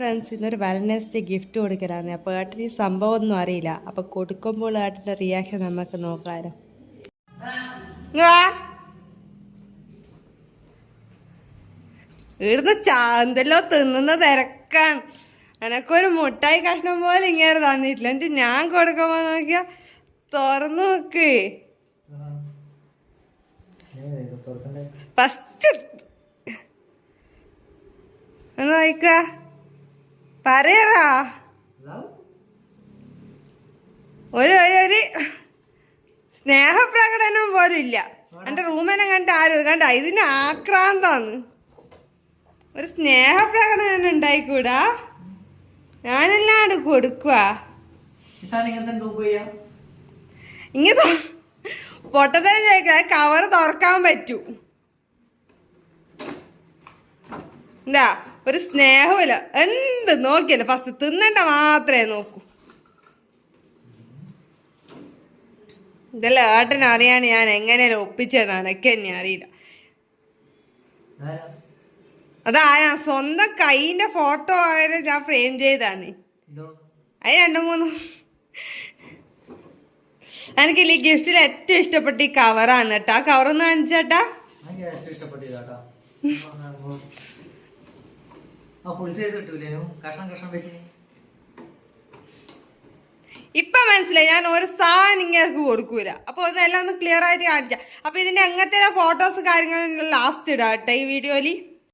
Friends, ഇന്നൊരു Valentine's day gift കൊടുക്കലാണ്. അപ്പോൾ ഏട്ടന് ഈ സംഭവം ഒന്നും അറിയില്ല. അപ്പോൾ കൊടുക്കുമ്പോൾ ഏട്ടൻ്റെ റിയാക്ഷൻ നമുക്ക് നോക്കാമല്ലോ. ഇവിടുന്ന് ചാന്തല്ലോ തിന്നുന്ന തിരക്കാണ്. എനക്കൊരു മുട്ടായി കഷ്ണം പോലെ ഇങ്ങനെ തന്നിട്ടില്ല. എന്നിട്ട് ഞാൻ കൊടുക്കുമ്പോ നോക്കിയാ തുറന്നു നോക്ക്. ഫസ്റ്റ് ഒന്ന് നോക്ക പറയറാ. ഒരു സ്നേഹപ്രകടനം പോലും ഇല്ല. എന്റെ റൂമിനെ കണ്ട ആരും കണ്ട ഇതിന് ആക്രാന്താന്ന്. ഒരു സ്നേഹപ്രകടനം ഉണ്ടായിക്കൂടാ. ഞാനല്ലാണ്ട് കൊടുക്കുക ഇങ്ങനെ പൊട്ടത്തരം ചോദിക്കാതെ കവറ് തുറക്കാൻ പറ്റൂ. എന്താ ഒരു സ്നേഹമില്ല. എന്ത് നോക്കിയല്ലോ ഫസ്റ്റ് തിന്നണ്ട മാത്രമേ നോക്കൂ. ഇതെല്ലാം ഏട്ടന് അറിയാണ് ഞാൻ എങ്ങനെയല്ലോ ഒപ്പിച്ചതാണ്. ഒക്കെ എന്നെ അറിയില്ല. അതാരാ സ്വന്തം കൈന്റെ ഫോട്ടോ ആയാലും ഞാൻ ഫ്രെയിം ചെയ്താണ്. അത് 2-3 എനിക്കില്ല ഈ ഗിഫ്റ്റിൽ ഏറ്റവും ഇഷ്ടപ്പെട്ട ഈ കവറാണ് കേട്ടോ. ആ കവറൊന്ന് കാണിച്ചേട്ടാ. ഇപ്പൊ മനസ്സിലായി, ഞാൻ ഒരു സാധനം ഇങ്ങനെ കൊടുക്കൂല. അപ്പൊ ഒന്നെല്ലാം ഒന്ന് ക്ലിയർ ആയിട്ട് കാണിച്ച. അപ്പൊ ഇതിന്റെ അങ്ങനത്തെ ഫോട്ടോസ് കാര്യങ്ങളെല്ലാം ലാസ്റ്റ് ഇടാം കേട്ടോ ഈ വീഡിയോയില്.